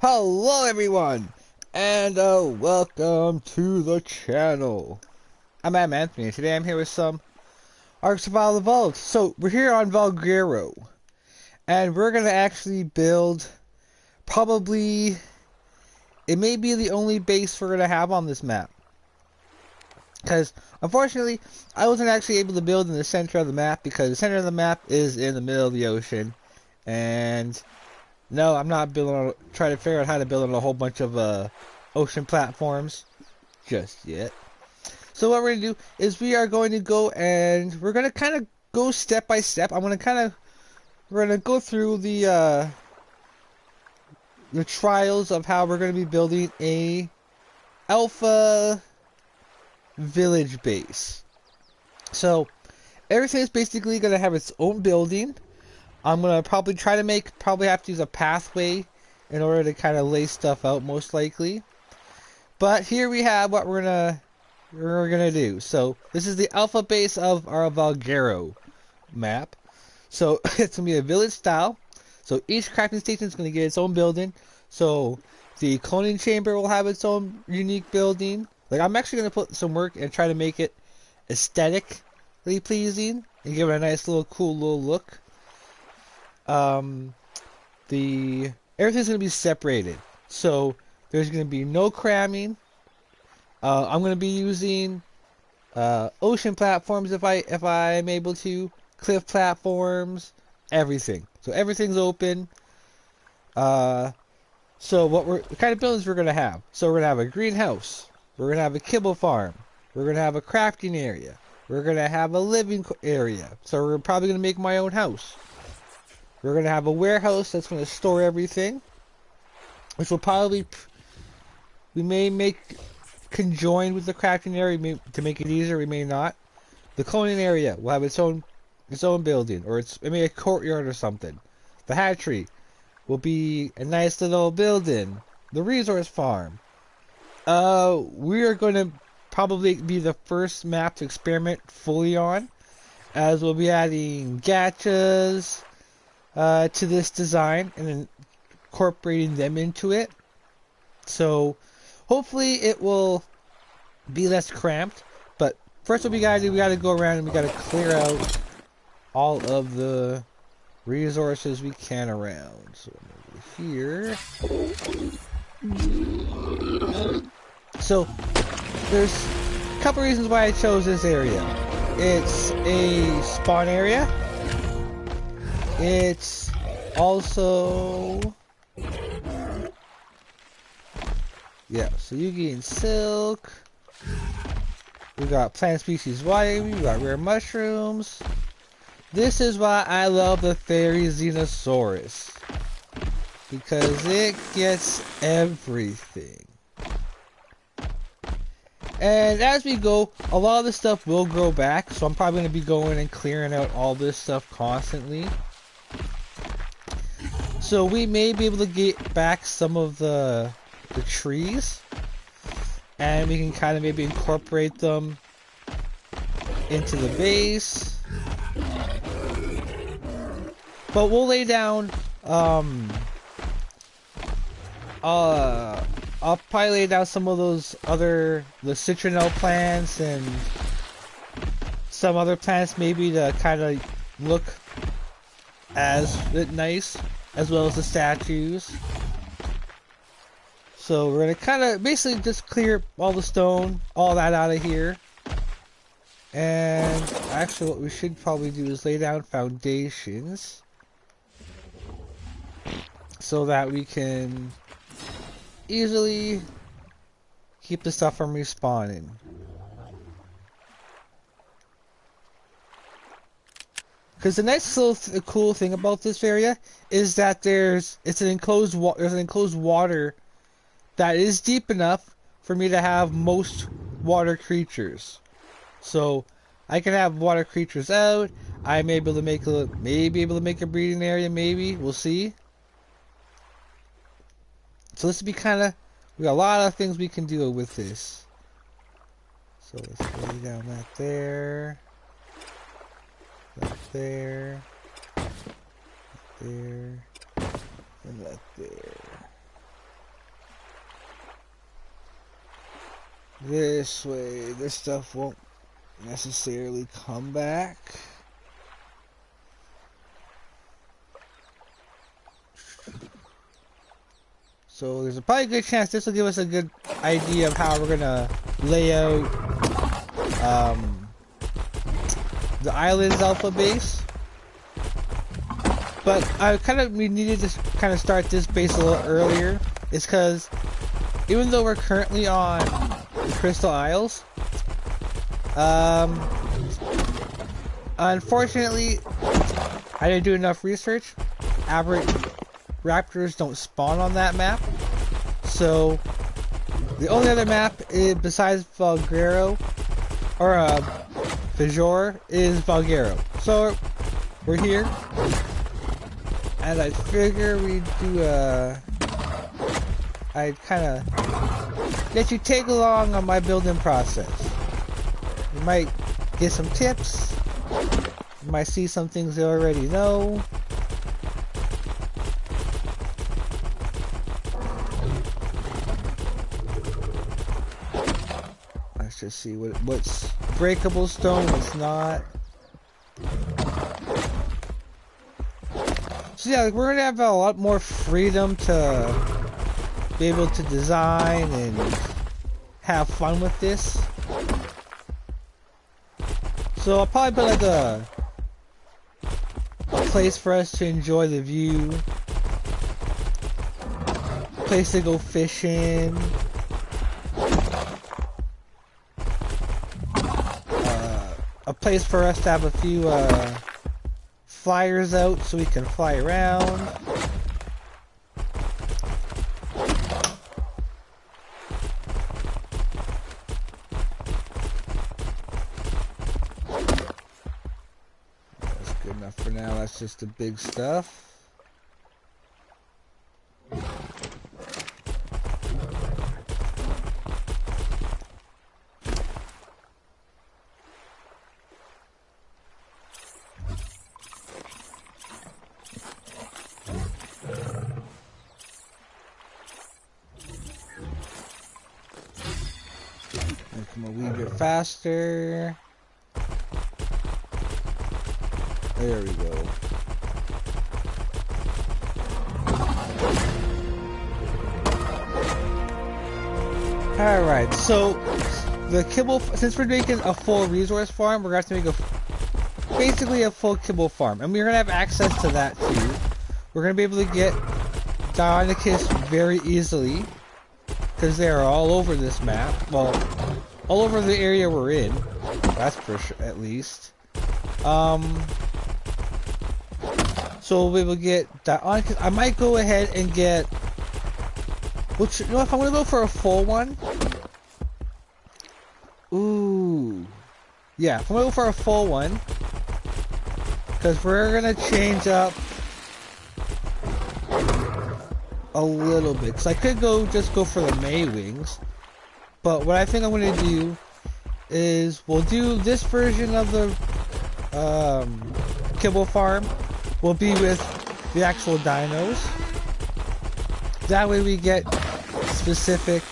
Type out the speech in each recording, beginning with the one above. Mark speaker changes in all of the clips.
Speaker 1: Hello everyone, and welcome to the channel. I'm AdamAnthony, and today I'm here with some Ark Survival Evolved. So, we're here on Valguero, and we're gonna actually build, probably, it may be the only base we're gonna have on this map. Because, unfortunately, I wasn't actually able to build in the center of the map, because the center of the map is in the middle of the ocean, and no, I'm not building. Trying to figure out how to build on a whole bunch of ocean platforms just yet. So what we're gonna do is we are going to go and we're gonna kind of go step by step. We're gonna go through the trials of how we're gonna be building a alpha village base. So everything is basically gonna have its own building. I'm gonna probably have to use a pathway in order to kind of lay stuff out, most likely. But here we have what we're gonna do. So this is the alpha base of our Valguero map. So it's gonna be a village style. So each crafting station is gonna get its own building. So the cloning chamber will have its own unique building. Like, I'm actually gonna put some work and try to make it aesthetically pleasing and give it a nice cool little look. Everything's gonna be separated, so there's gonna be no cramming. I'm gonna be using ocean platforms if I'm able to, cliff platforms, everything. So everything's open. So the kind of buildings we're gonna have. So we're gonna have a greenhouse. We're gonna have a kibble farm. We're gonna have a crafting area. We're gonna have a living area. So we're probably gonna make my own house. We're going to have a warehouse that's going to store everything, which will probably, we may make conjoined with the crafting area to make it easier, we may not. The cloning area will have its own building, or it may be a courtyard or something. The hatchery will be a nice little building. The resource farm. We are going to probably be the first map to experiment fully on, as we'll be adding gachas to this design and incorporating them into it. So hopefully it will be less cramped. But first what we gotta do, we gotta go around and we gotta clear out all of the resources we can around. So over here. So there's a couple reasons why I chose this area. It's a spawn area. It's also, yeah, so you gain silk. We got plant species Y, we got rare mushrooms. This is why I love the fairy Xenosaurus, because it gets everything. And as we go, a lot of the stuff will grow back, so I'm probably going to be going and clearing out all this stuff constantly. So we may be able to get back some of the trees, and we can kind of maybe incorporate them into the base. But we'll lay down, I'll probably lay down some of the citronelle plants and some other plants maybe to kind of look as nice, as well as the statues. So we're gonna kind of basically just clear all the stone, all that out of here. And actually what we should probably do is lay down foundations so that we can easily keep the stuff from respawning. Because the nice little cool thing about this area is that there's an enclosed water that is deep enough for me to have most water creatures. So I can have water creatures out. I may be able to make a breeding area. Maybe we'll see. So this would be we got a lot of things we can do with this. So let's lay down that there. That there. There. And that there. This way, this stuff won't necessarily come back. So there's probably a good chance this will give us a good idea of how we're gonna lay out the island's alpha base. But we needed to kind of start this base a little earlier. It's because even though we're currently on the Crystal Isles, unfortunately, I didn't do enough research. Average raptors don't spawn on that map, so the only other map besides Valguero or Valguero is Valguero. So we're here, and I figure we'd do I'd kind of let you take along on my building process. You might get some tips. You might see some things you already know. Let's just see what's breakable stone, what's not. So yeah, like, we're gonna have a lot more freedom to be able to design and have fun with this. So I'll probably put like a place for us to enjoy the view, a place to go fishing, a place for us to have a few flyers out so we can fly around. That's good enough for now. That's just the big stuff. Come a wee bit faster. There we go. Alright, so the kibble, since we're making a full resource farm, we're going to have to make basically a full kibble farm. And we're going to have access to that too. We're going to be able to get Dionicus very easily, because they are all over this map. Well, all over the area we're in. That's for sure, at least. So we'll be able to get Dionicus. I might go ahead and get... Which, you know, if I'm going to go for a full one... Ooh. Yeah, if I'm going to go for a full one... Because we're going to change up... a little bit. Because I could just go for the May wings. But what I think I'm going to do... is we'll do this version of the... kibble farm. Will be with the actual dinos. That way we get specific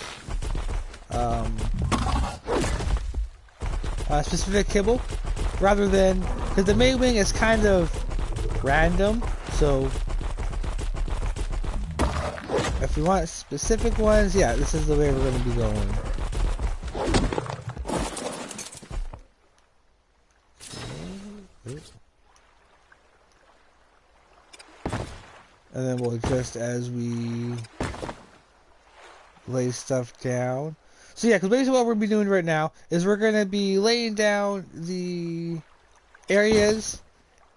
Speaker 1: specific kibble rather than, because the May wing is kind of random, so if we want specific ones, yeah, this is the way we're going to be going. And then we'll adjust as we lay stuff down. So yeah, because basically what we're going to be doing right now is we're going to be laying down the areas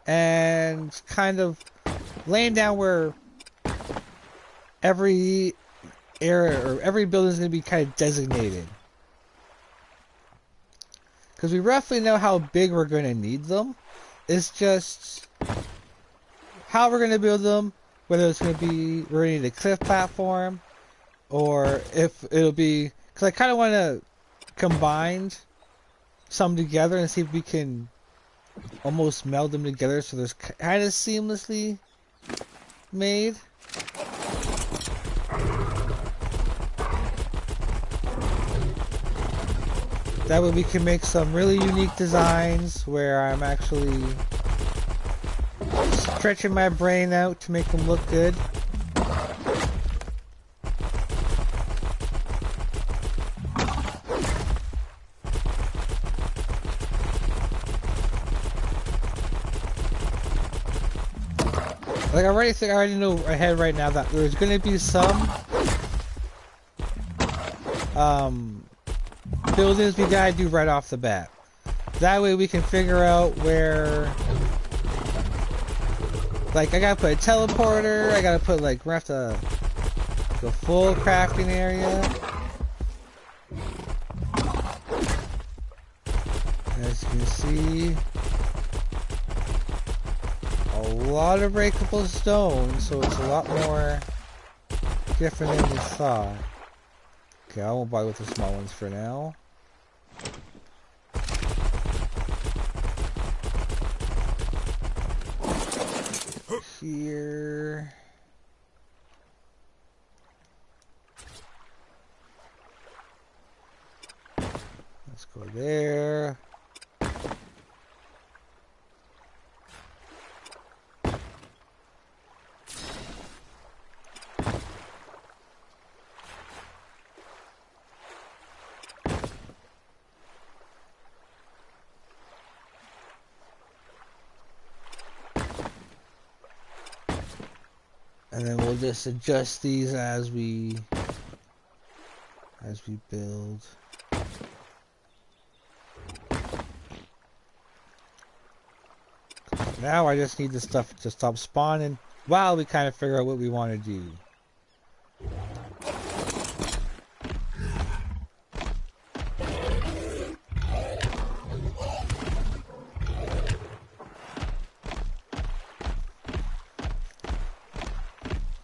Speaker 1: and kind of laying down where every area or every building is going to be kind of designated. Because we roughly know how big we're going to need them. It's just how we're going to build them. Whether it's going to be, we're going to need a cliff platform, or if it'll be, because I kind of want to combine some together and see if we can almost meld them together so there's kind of seamlessly made. That way we can make some really unique designs where I'm actually stretching my brain out to make them look good. Like I already know ahead right now that there's gonna be some buildings we gotta do right off the bat. That way we can figure out where, like, I gotta put a teleporter, I gotta put, like, we're gonna have to go full crafting area. As you can see, a lot of breakable stone, so it's a lot more different than we thought. Okay, I won't bother with the small ones for now. Here. Let's go there. And then we'll just adjust these as we build. Now I just need the stuff to stop spawning while we kind of figure out what we want to do.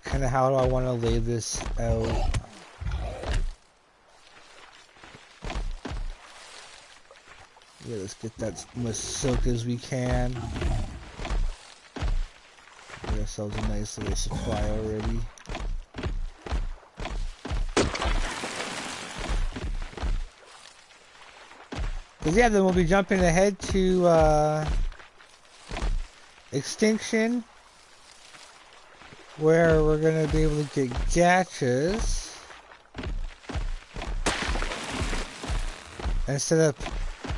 Speaker 1: Kind of how do I want to lay this out? Yeah, let's get that much silk as we can. Get ourselves a nice little supply already. Cause yeah, then we'll be jumping ahead to Extinction, where we're gonna be able to get gachas and set up,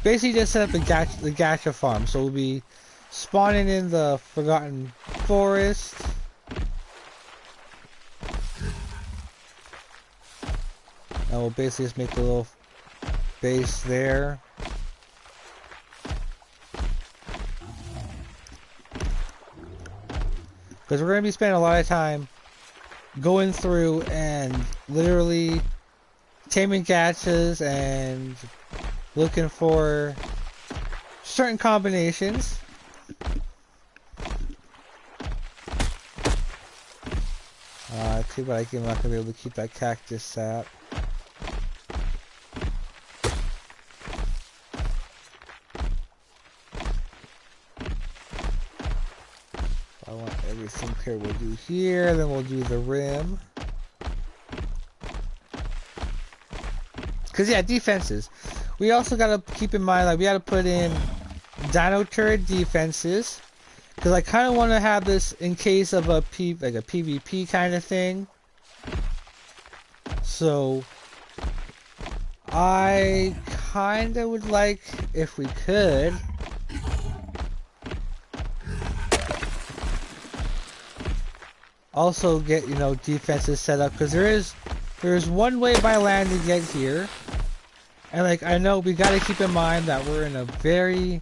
Speaker 1: basically just set up the gacha farm. So we'll be spawning in the Forgotten Forest. And we'll basically just make a little base there. Because we're going to be spending a lot of time going through and literally taming gachas and looking for certain combinations. Too bad I'm not going to be able to keep that cactus sap. I want everything clear. We'll do here, then we'll do the rim. Because yeah, defenses. We also gotta keep in mind, like, we gotta put in dino turret defenses. Because I kind of want to have this in case of a PvP kind of thing. So I kind of would like, if we could, also get, you know, defenses set up, because there's one way by land to get here, and like I know we got to keep in mind that we're in a very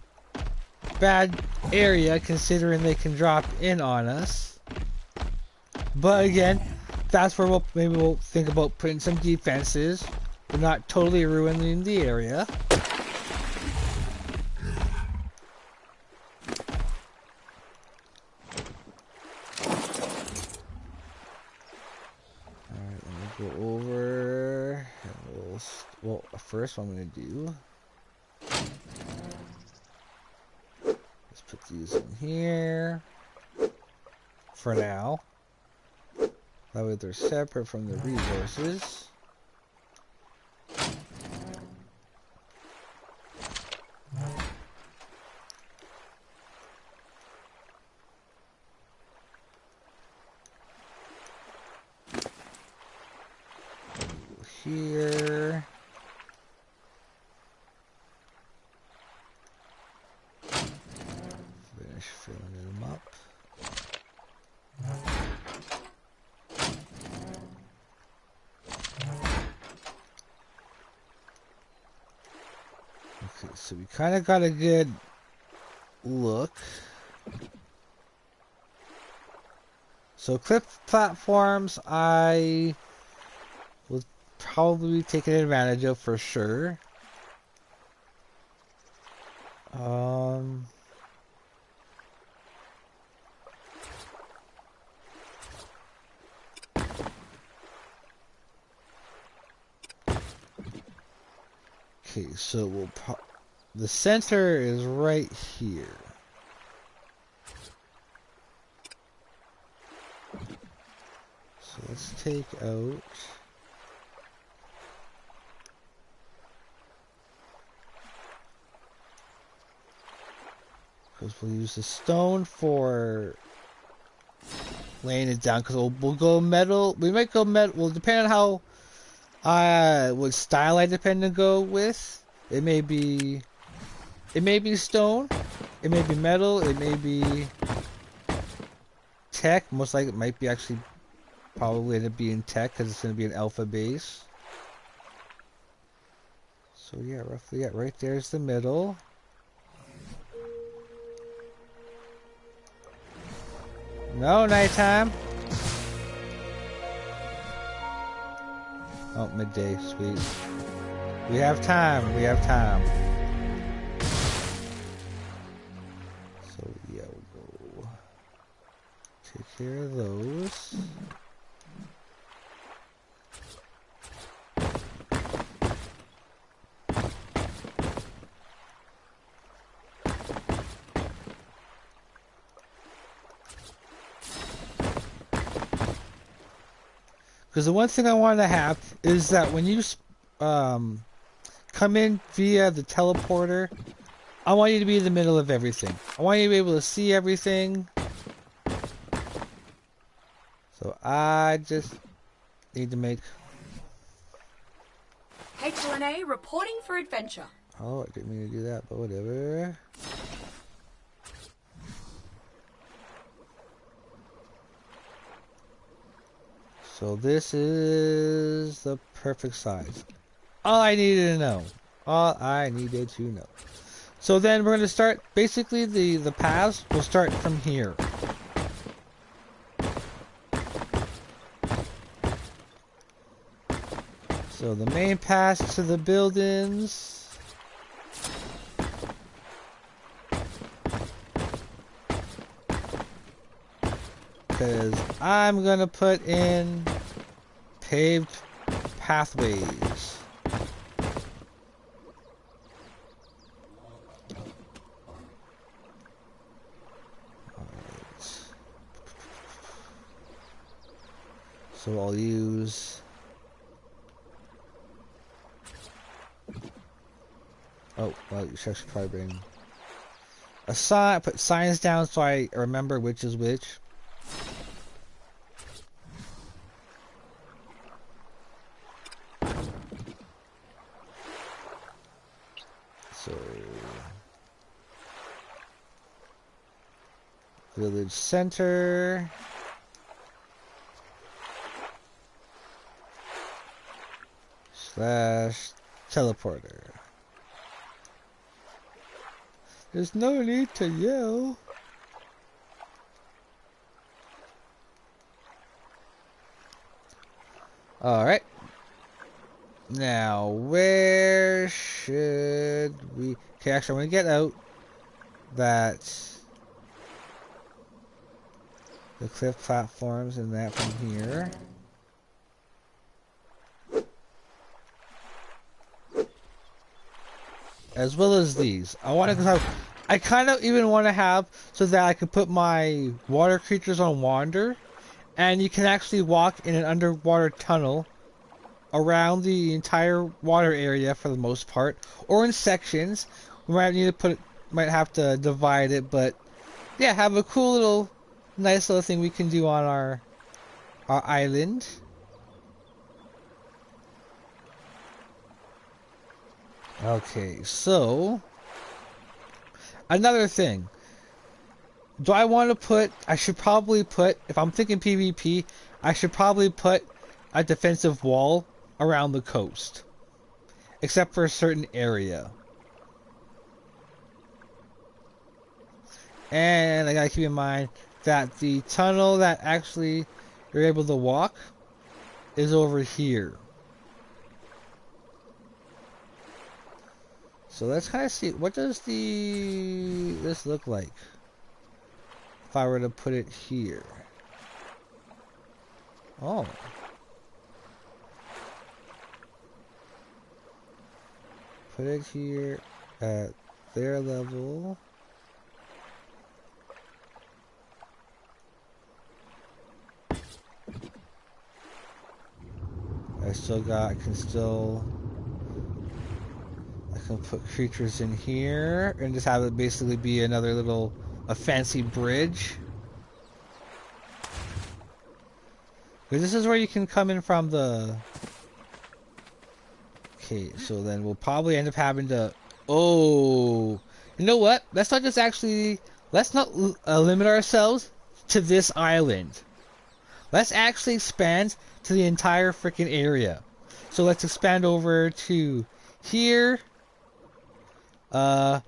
Speaker 1: bad area considering they can drop in on us. But again, that's where we'll think about putting some defenses, but not totally ruining the area. Well, first what I'm going to do, let's put these in here for now. That way they're separate from the resources. here. Finish filling them up. Okay, so we kind of got a good look. So cliff platforms, I will probably be taking advantage of for sure. Okay, so the center is right here. So let's take out. Because we'll use the stone for laying it down. Because we'll go metal. We might go metal. Well, depending on how what style I depend to go with. It may be stone. It may be metal. It may be tech. Most likely, it might be actually probably end up being tech because it's going to be an alpha base. So yeah, roughly, yeah, right there's the middle. No, nighttime. Oh, midday, sweet. We have time, we have time. So yeah, we'll go take care of those. Because the one thing I want to have is that when you come in via the teleporter, I want you to be in the middle of everything. I want you to be able to see everything. So I just need to make...
Speaker 2: HLNA reporting for adventure.
Speaker 1: Oh, I didn't mean to do that, but whatever. So this is the perfect size. All I needed to know. All I needed to know. So then we're going to start, basically the paths will start from here. So the main paths to the buildings. Because I'm going to put in paved pathways. Alright. So I'll use... Oh, well, you should probably bring a sign, put signs down so I remember which is which. So, village center. Slash teleporter. There's no need to yell. Alright. Now, where should we... Okay, actually, I'm going to get out that... the cliff platforms and that from here. As well as these. I kind of even want to have so that I can put my water creatures on wander, and you can actually walk in an underwater tunnel around the entire water area for the most part, or in sections. We might have to divide it, but yeah, have a cool little, nice little thing we can do on our island. Okay, so another thing. Do I want to put, I should probably put, if I'm thinking PvP, I should probably put a defensive wall around the coast. Except for a certain area. And I gotta keep in mind that the tunnel that actually you're able to walk is over here. So let's kind of see, what does this look like if I were to put it here? Oh. Put it here at their level. I can put creatures in here and just have it basically be another a fancy bridge. Because this is where you can come in from the... Okay, so then we'll probably end up having to... Oh! You know what? Let's not limit ourselves to this island. Let's actually expand to the entire freaking area. So let's expand over to here. Well,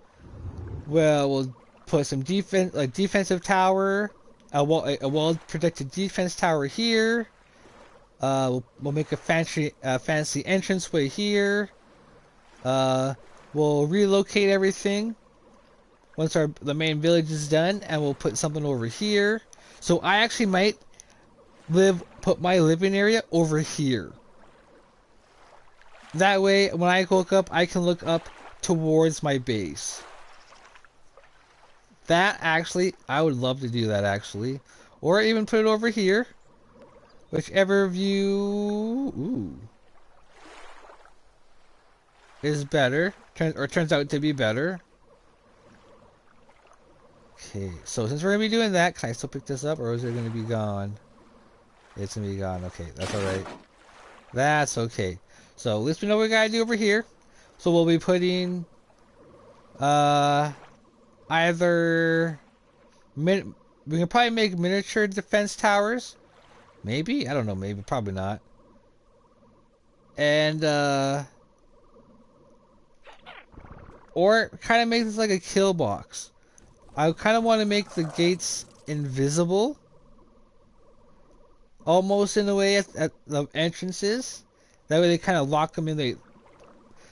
Speaker 1: we'll put some defensive tower, a well-protected defense tower here. We'll make a fancy entranceway here. We'll relocate everything once the main village is done, and we'll put something over here. So I actually might put my living area over here. That way, when I look up, I can look up towards my base. That actually, I would love to do that actually. Or even put it over here. Whichever view is better, turns out to be better. Okay, so since we're going to be doing that, can I still pick this up or is it going to be gone? It's going to be gone. Okay, that's alright. That's okay. So at least we know what we got to do over here. So we'll be putting either we can probably make miniature defense towers. Maybe? I don't know, maybe, probably not. And or kind of make this like a kill box. I kind of want to make the gates invisible. Almost in a way at the entrances. That way they kind of lock them in.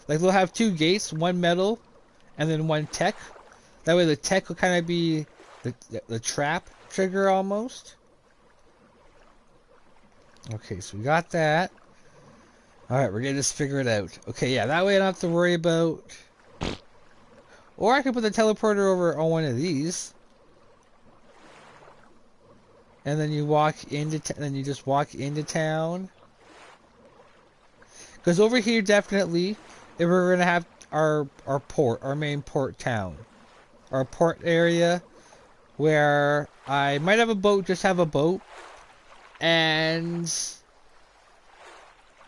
Speaker 1: They'll have two gates, one metal and then one tech. That way the tech will kind of be the trap trigger almost. Okay, so we got that. Alright, we're gonna just figure it out. Okay, yeah, that way I don't have to worry about... Or I could put the teleporter over on one of these. And then you just walk into town. Because over here, definitely, if we're gonna have our main port town. Our port area, where I might have a boat, just have a boat. And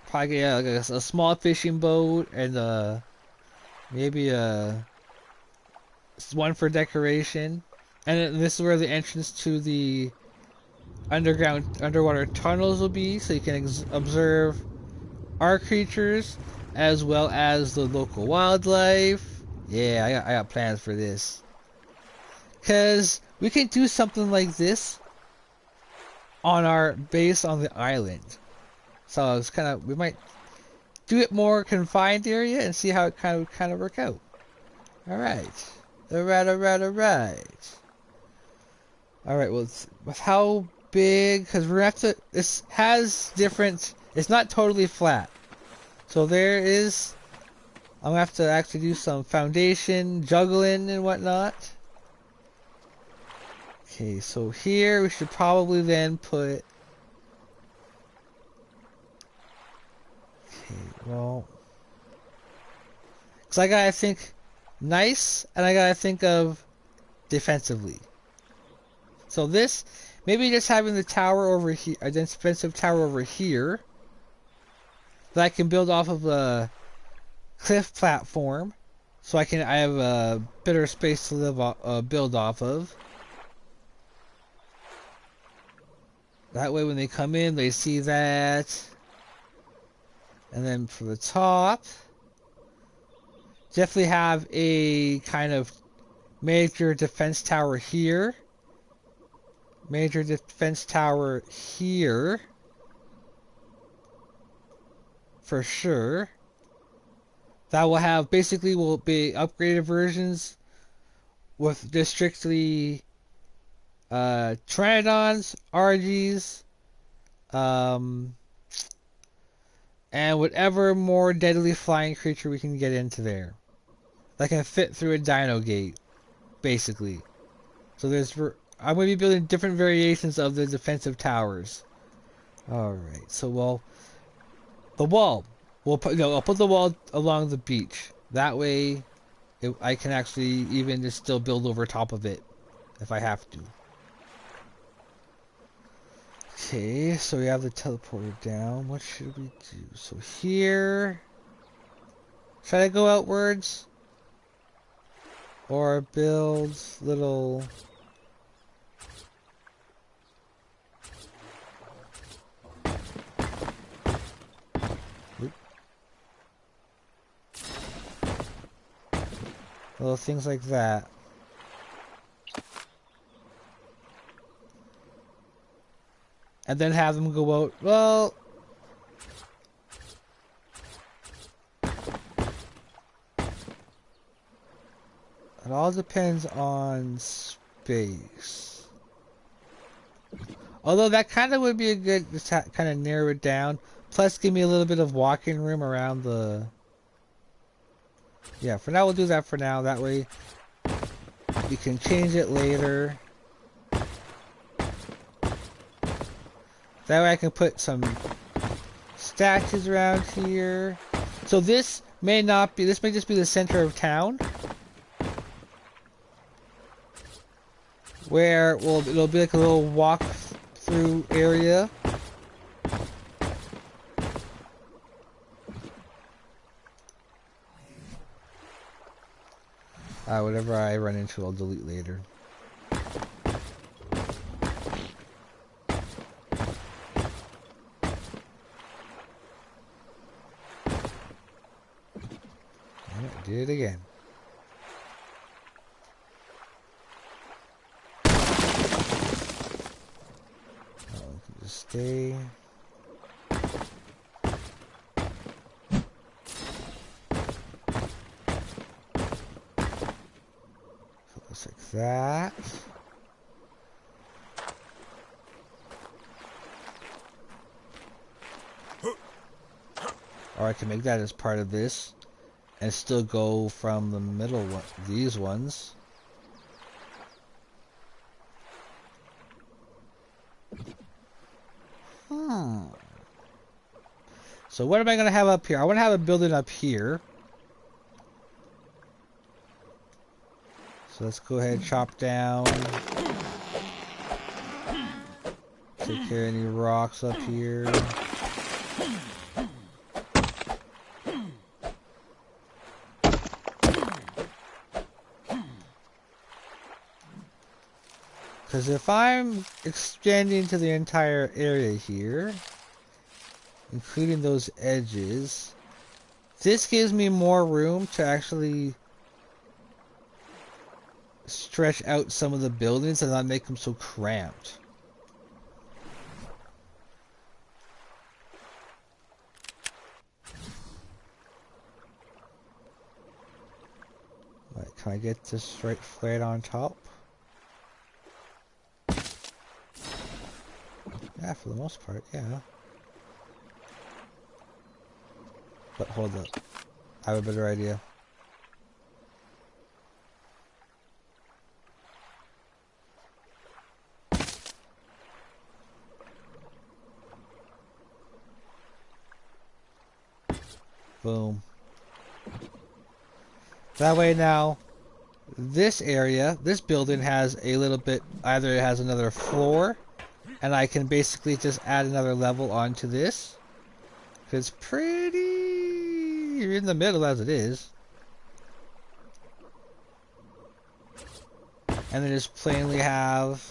Speaker 1: probably like a small fishing boat and maybe one for decoration. And then this is where the entrance to the underwater tunnels will be, so you can observe our creatures as well as the local wildlife. Yeah, I got plans for this. Cause we can do something like this on our base on the island. So it's we might do it more confined area and see how it kind of work out. Alright. Alright. Well, with how big, because we're gonna have to, this has different, it's not totally flat. So I'm gonna have to actually do some foundation, juggling and whatnot. Okay, so here we should probably then put... Okay, well... Because I gotta think nice, and I gotta think of defensively. So this, maybe just having the tower over here, a defensive tower over here, that I can build off of cliff platform, so I have a better space to build off of. That way when they come in, they see that. And then for the top, definitely have a kind of major defense tower here. Major defense tower here. For sure. That will have, basically will be upgraded versions with just strictly Pteranodons, Argies, and whatever more deadly flying creature we can get into there. That can fit through a dino gate, basically. So I'm going to be building different variations of the defensive towers. Alright, so the wall. I'll put the wall along the beach. That way, I can actually even just still build over top of it, if I have to. Okay, so we have the teleporter down. What should we do? So here... Should I go outwards? Or build little... little things like that. And then have them go out, well... It all depends on space. Although that kind of would be a good, just kind of narrow it down. Plus give me a little bit of walking room around the... Yeah, for now we'll do that for now. That way we can change it later. That way I can put some statues around here. So this may not be, this may just be the center of town. Where, well, it'll be like a little walk through area. Whatever I run into, I'll delete later. I did it again. Oh, can just stay. Like that. Or I can make that as part of this and still go from the middle one, these ones. So what am I going to have up here? I want to have a building up here. So let's go ahead and chop down. Take care of any rocks up here. Because if I'm extending to the entire area here, including those edges, this gives me more room to actually stretch out some of the buildings and not make them so cramped. Right, can I get this right flat on top? Yeah, for the most part, yeah. But hold up. I have a better idea. Boom. That way now, this area, this building has a little bit, either it has another floor, and I can basically just add another level onto this. It's pretty you're in the middle as it is. And then just plainly have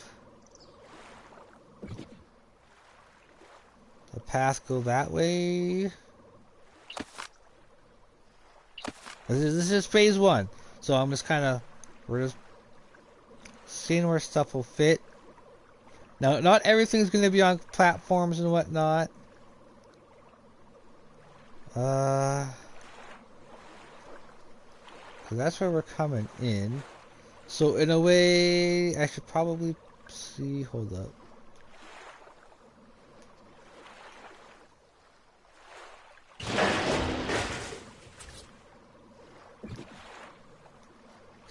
Speaker 1: the path go that way. This is phase 1. So I'm just we're just seeing where stuff will fit. Now, not everything's going to be on platforms and whatnot. So that's where we're coming in. So in a way, I should probably see, hold up.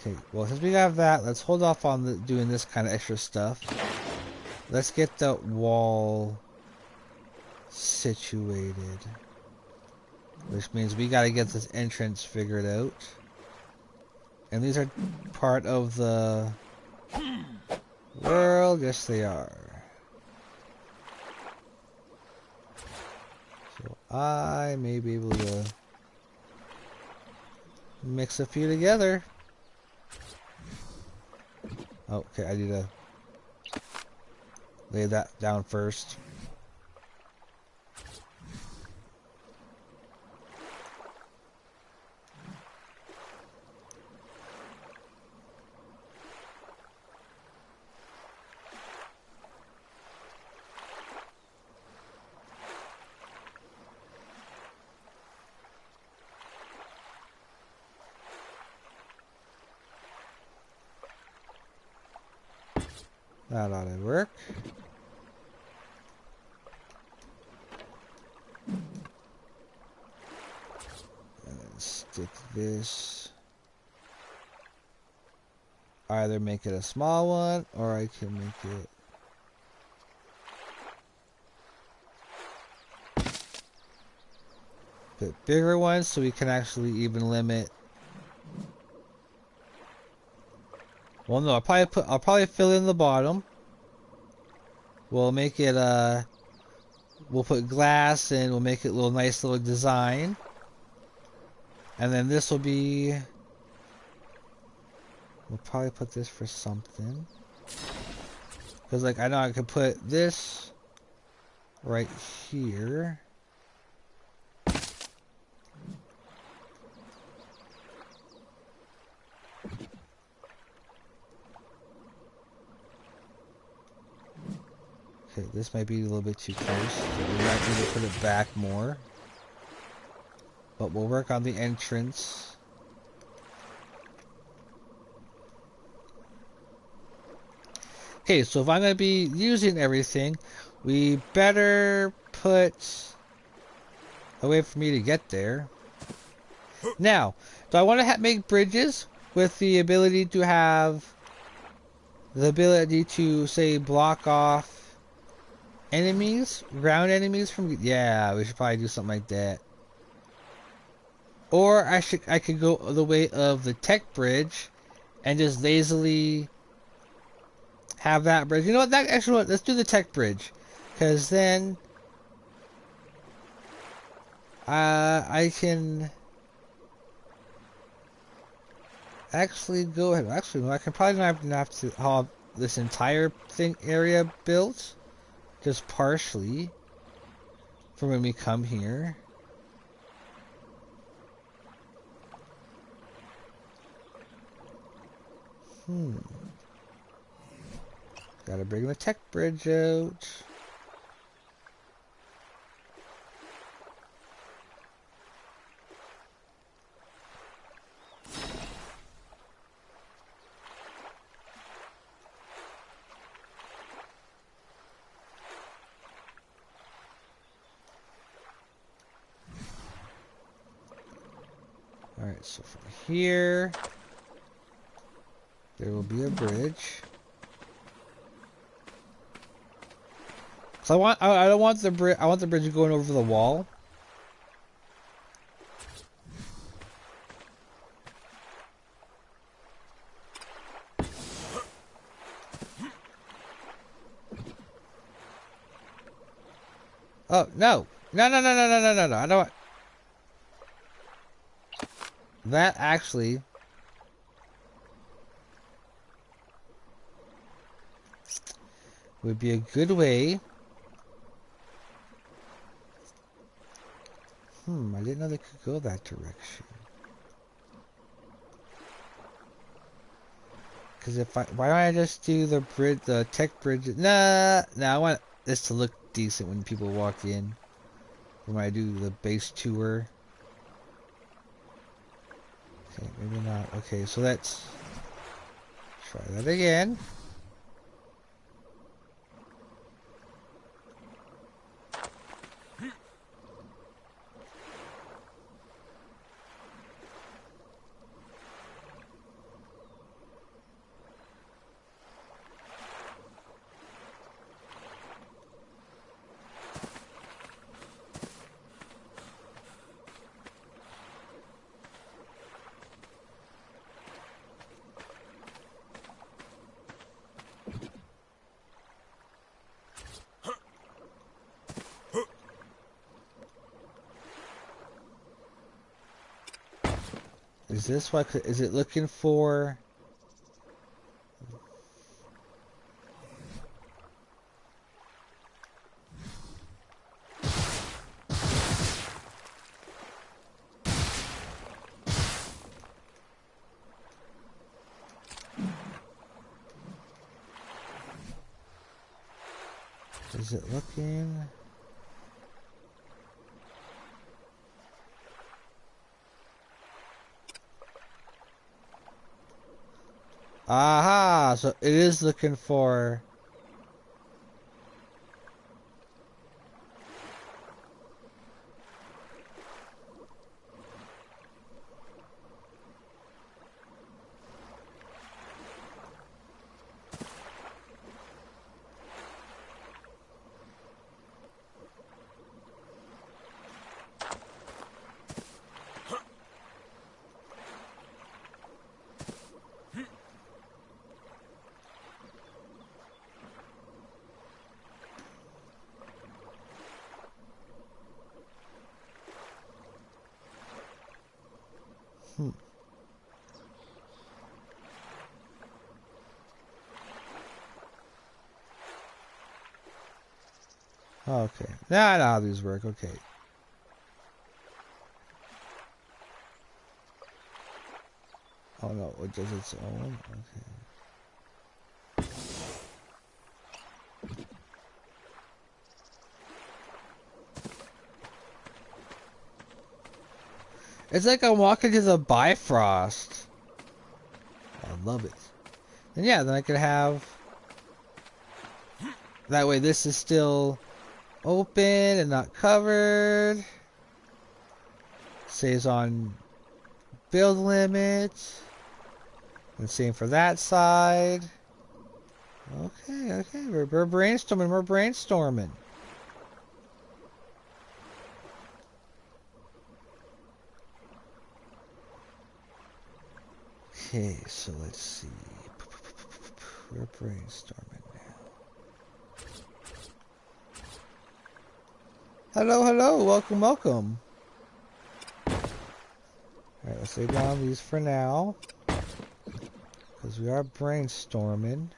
Speaker 1: Okay, well since we have that, let's hold off on doing this kind of extra stuff. Let's get the wall situated. Which means we gotta get this entrance figured out. And these are part of the world. Yes, they are. So I may be able to mix a few together. Okay, I need to lay that down first. That ought to work. And then stick this. Either make it a small one, or I can make it a bit bigger one, so we can actually even limit. Well, no, I'll probably fill in the bottom. We'll make it we'll put glass and we'll make it a little nice little design. And then this will be, we'll probably put this for something. Because like I know I could put this right here. Okay, this might be a little bit too close, so we might need to put it back more. But we'll work on the entrance. Okay, so if I'm going to be using everything, we better put a way for me to get there. Now, do I want to make bridges with the ability to have the ability to, say, block off enemies, ground enemies from, yeah, we should probably do something like that. Or I could go the way of the tech bridge and just lazily have that bridge. You know what? Let's do the tech bridge, because then I can actually go ahead. Actually, no, I can probably not have to have this entire area built. Just partially for when we come here. Gotta bring the tech bridge out. Alright, so from here, there will be a bridge. So I don't want the bridge. I want the bridge going over the wall. Oh no! No! I don't want. that actually would be a good way. I didn't know they could go that direction. Because why don't I just do the bridge, the tech bridge? Nah, I want this to look decent when people walk in. When I do the base tour. Okay, maybe not. Okay, so let's try that again. Is this what? Is it looking for? Is it looking? Aha! So it is looking for. Okay. Now I know how these work. Okay. Oh no, it does its own. Okay. It's like I'm walking to the Bifrost. I love it. And yeah, then I could have. That way, this is still open and not covered. Saves on build limit. And same for that side. Okay. We're brainstorming. We're brainstorming. Okay, so let's see. We're brainstorming now. Hello. Welcome. Alright, let's lay down these for now. Because we are brainstorming.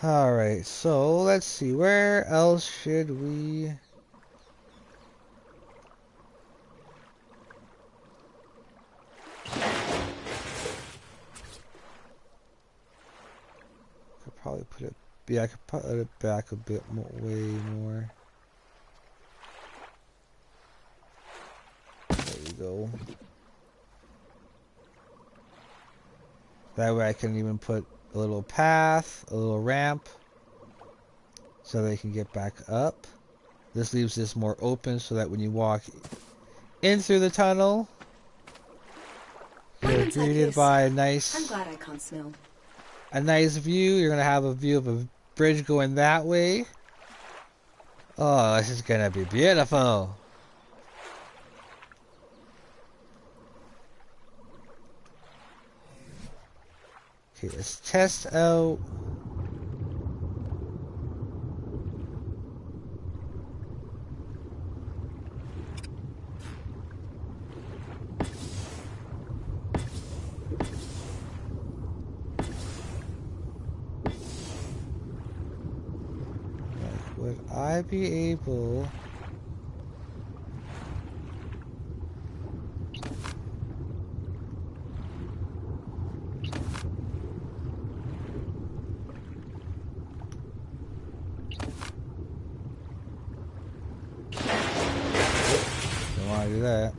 Speaker 1: Alright, so let's see. Where else should we... Could probably put it... Yeah, I could put it back a bit more, way more. There we go. That way I can even put a little path, a little ramp, so they can get back up. This leaves this more open so that when you walk in through the tunnel, you're greeted by a nice...
Speaker 2: I'm glad I can't smell.
Speaker 1: A nice view. You're gonna have a view of a bridge going that way. Oh, this is gonna be beautiful. Okay, let's test out. gotta be able... Don't want to do that.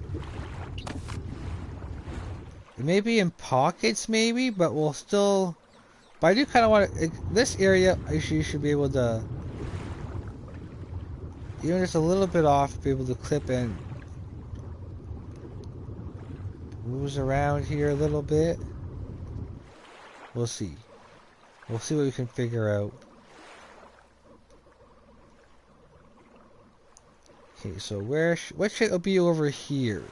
Speaker 1: It may be in pockets, maybe, but we'll still... But I do kind of want to... This area, you should be able to... Even just a little bit off, be able to clip in. Moves around here a little bit. We'll see. We'll see what we can figure out. Okay, so what should it be over here?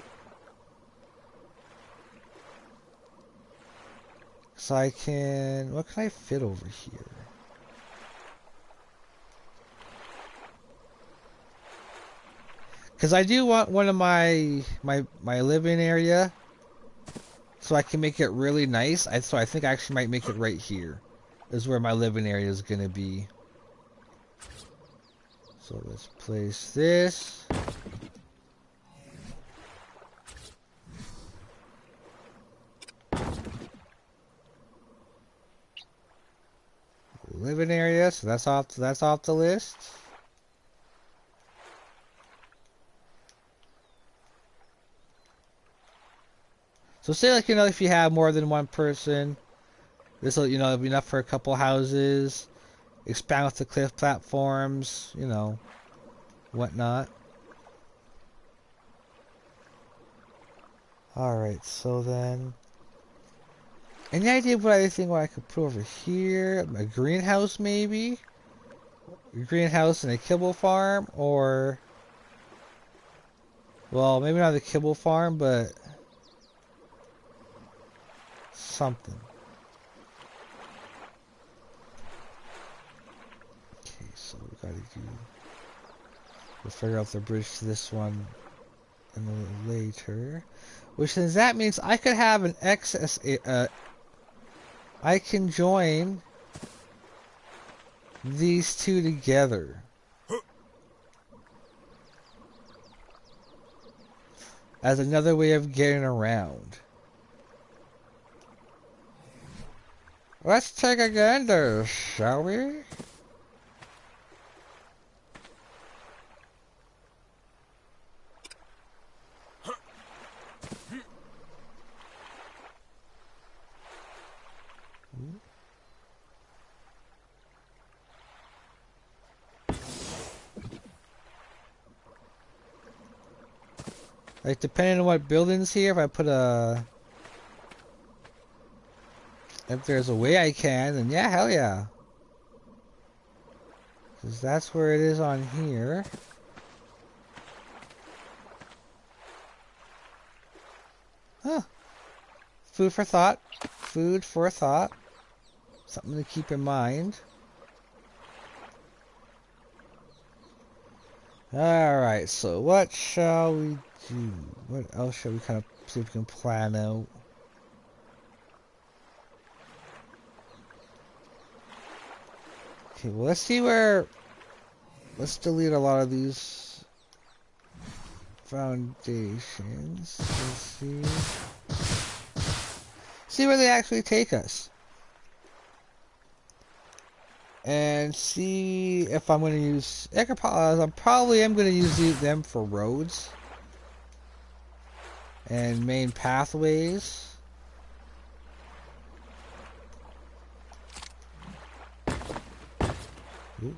Speaker 1: So I can... What can I fit over here? Because I do want one of my living area, so I can make it really nice. So I think I actually might make it right here. Is where my living area is gonna be. So let's place this. Living area, so that's off the list. So say, like, if you have more than one person, this will, be enough for a couple houses. Expand with the cliff platforms, whatnot. Alright, so then... Any idea what I could put over here? A greenhouse, maybe? A greenhouse and a kibble farm, or... Well, maybe not the kibble farm, but... something. Okay, so we gotta do... We'll figure out the bridge to this one a little later. Which then that means I could have an excess... I can join these two together. As another way of getting around. Let's take a gander, shall we? Like, depending on what building's here, if I put a... If there's a way I can, then yeah, hell yeah. Because that's where it is on here. Huh. Food for thought. Food for thought. Something to keep in mind. Alright, so what shall we do? What else shall we kind of see if we can plan out? Okay, well, let's see where... Let's delete a lot of these foundations. Let's see. See where they actually take us. And see if I'm going to use... I probably am going to use them for roads. And main pathways. Oop.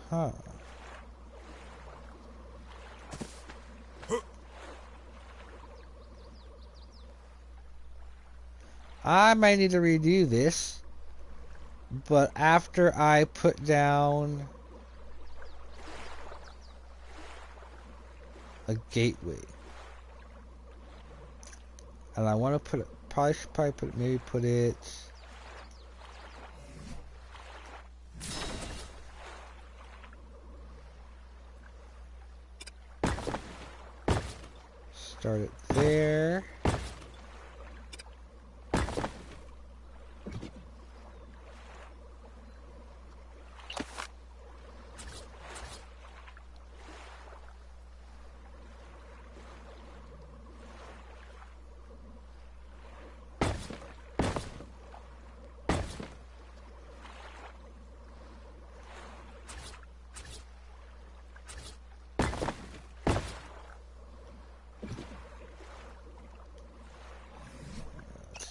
Speaker 1: Huh. I might need to redo this, but after I put down a gateway, and I want to put it, maybe put it start it there.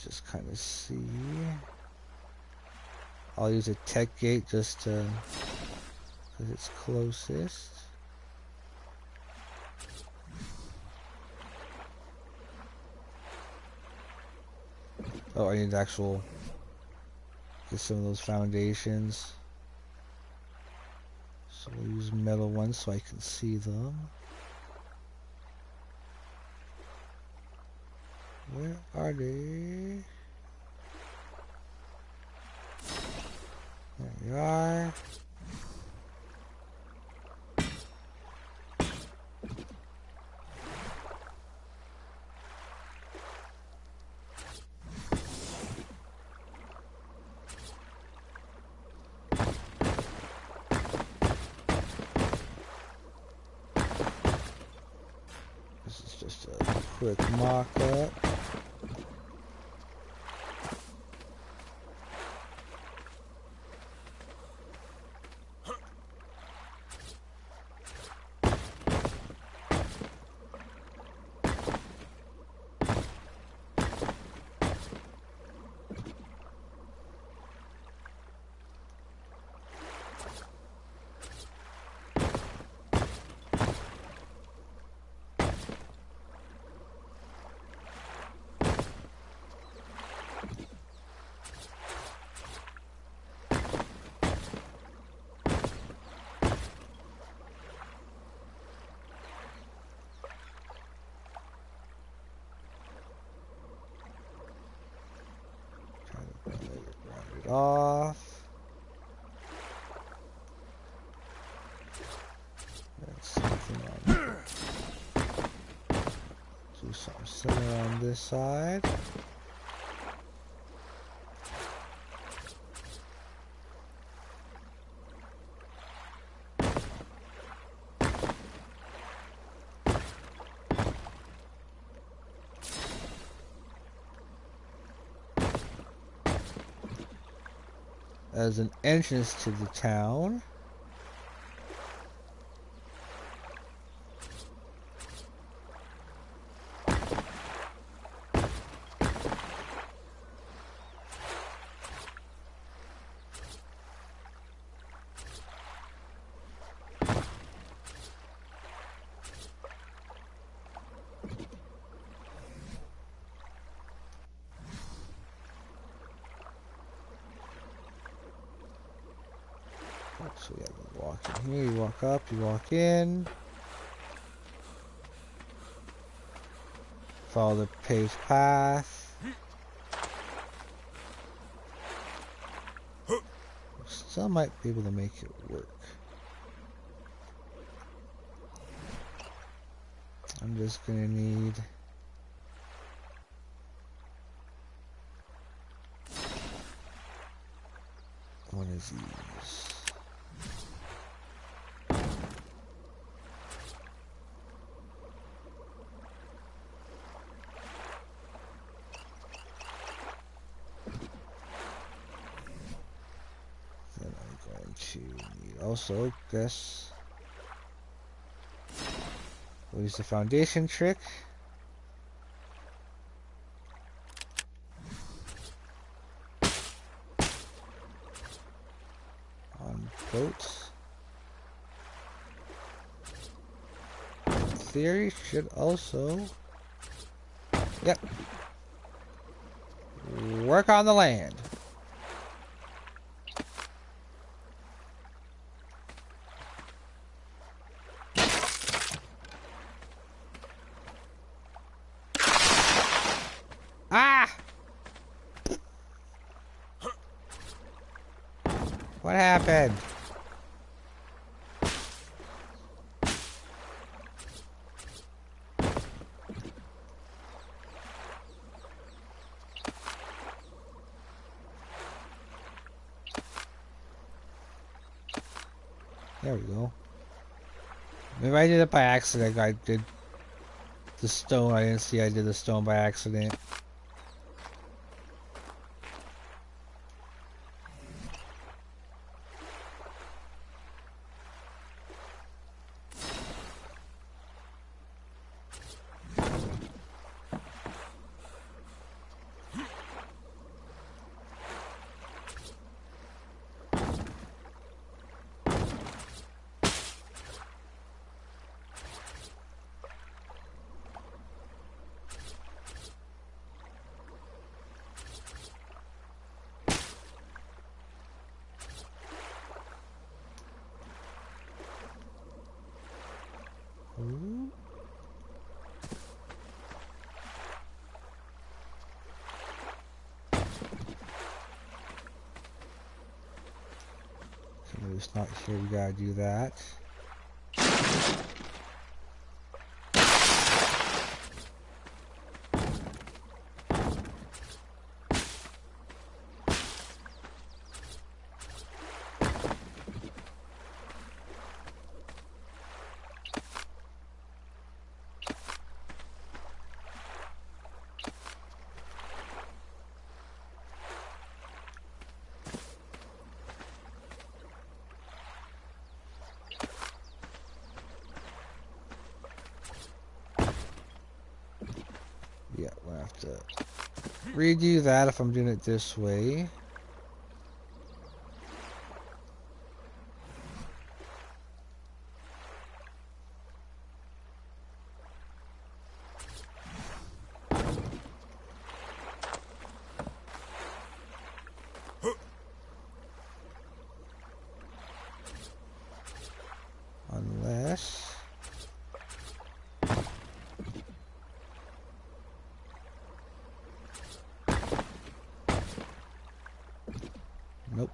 Speaker 1: Just kind of see. I'll use a tech gate just to, because it's closest. Oh, I need actual, get some of those foundations. So we'll use metal ones so I can see them. Where are they? There we are. This is just a quick mock-up. Off. That's something on. Do something similar on this side. As an entrance to the town. So yeah, you walk in here, you walk up, you walk in. Follow the paved path. Still might be able to make it work. I'm just gonna need one of these. To need also this. We'll use the foundation trick. On boats. In theory should also, yep, work on the land. Ah! What happened? There we go. Maybe I did it by accident. I did the stone. I didn't see I did the stone by accident. Ooh. Somebody's not here, we gotta do that. Yeah, we'll have to redo that if I'm doing it this way. Unless... Nope.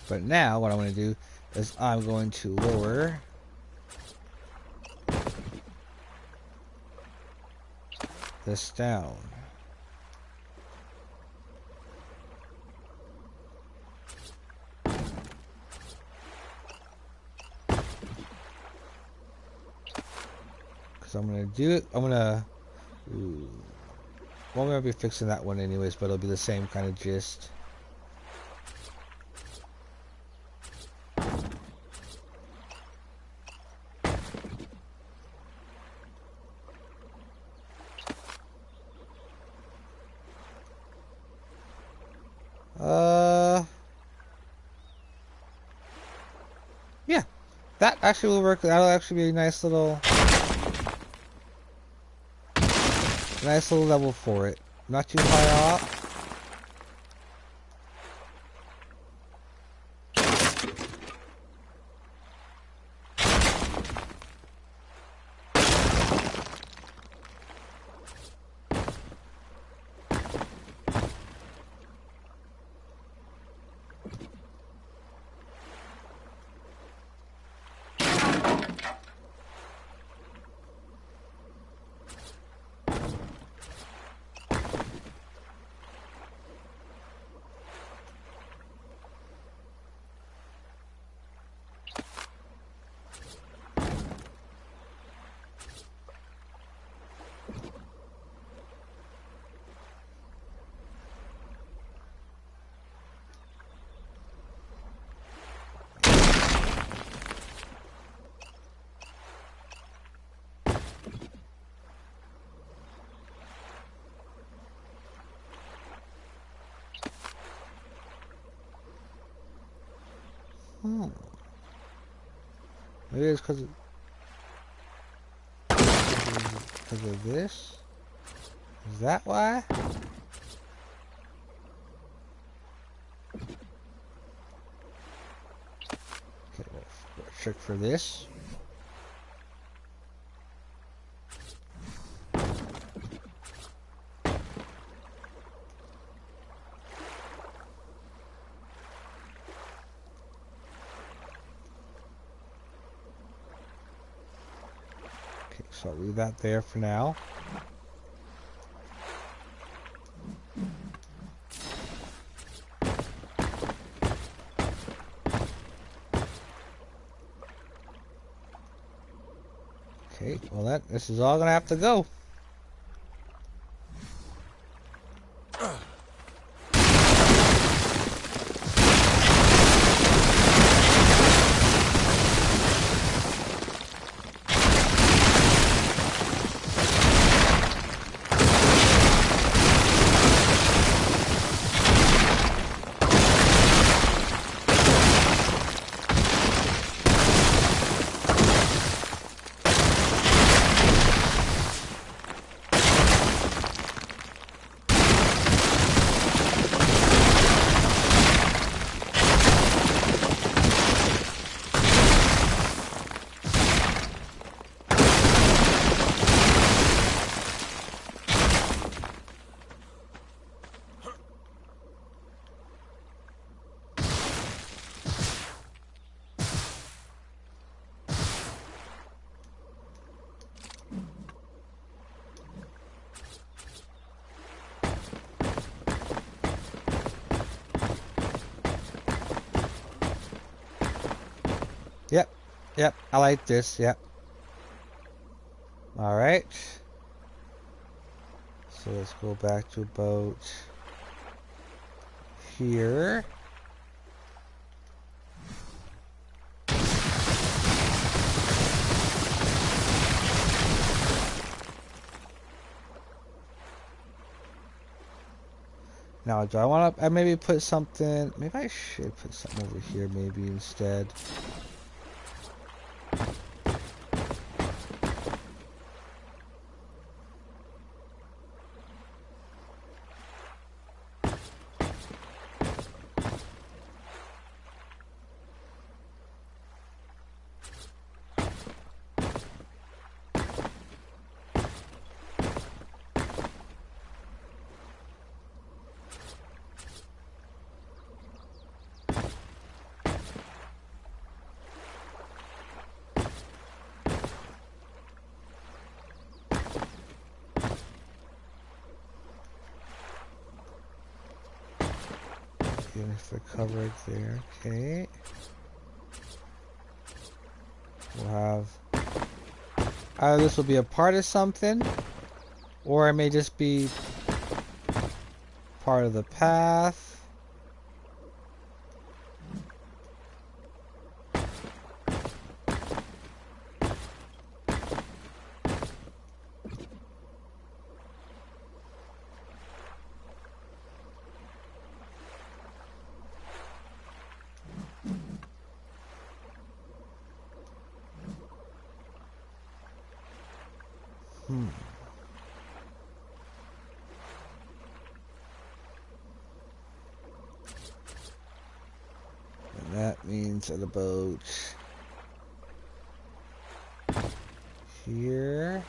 Speaker 1: But now what I'm going to do is I'm going to lower this down. Because I'm going to do it, I'm going to... Well, I'm going to be fixing that one anyways, but it'll be the same kind of gist. Yeah, that actually will work. That'll actually be a nice little level for it. Not too high up. Maybe it's because of this? Is that why? Okay, well, check for this. Okay, so I'll leave that there for now. Okay, well this is all gonna have to go. Yep, I like this, yep. Alright. So let's go back to about here. Now, do I want to maybe put something... Maybe I should put something over here maybe instead. Even for coverage there, okay. We'll have... Either this will be a part of something, or it may just be part of the path. And that means at about here.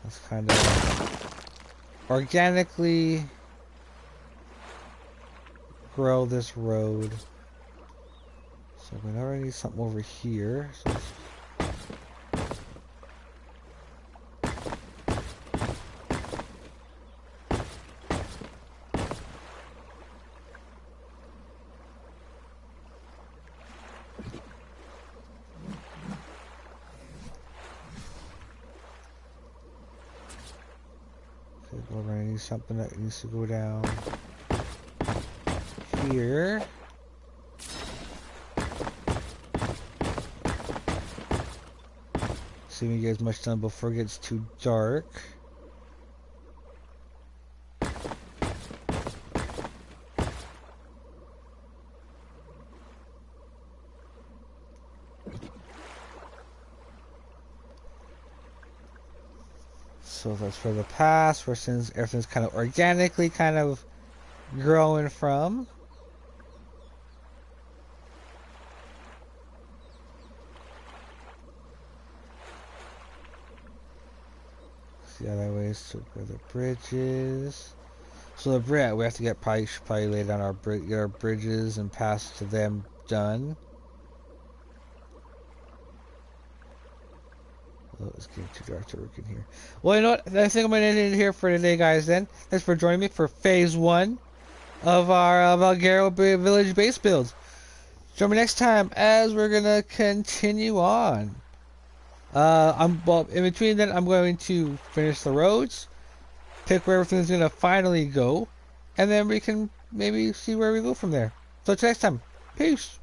Speaker 1: Let's kind of organically grow this road. So we already need something over here. So we're going to need something that needs to go down here. See if we get as much done before it gets too dark. So that's for the past, where since everything's kind of organically kind of growing from. the other ways to where the bridges. So the bridge, we have to probably lay down get our bridges and pass to them done. Oh, it's getting too dark to work in here. Well, you know what? I think I'm going to end it here for today, guys, then. Thanks for joining me for Phase 1 of our Valguero Village base build. Join me next time as we're going to continue on. Well, in between then, I'm going to finish the roads, pick where everything's going to finally go, and then we can maybe see where we go from there. So, till next time, peace!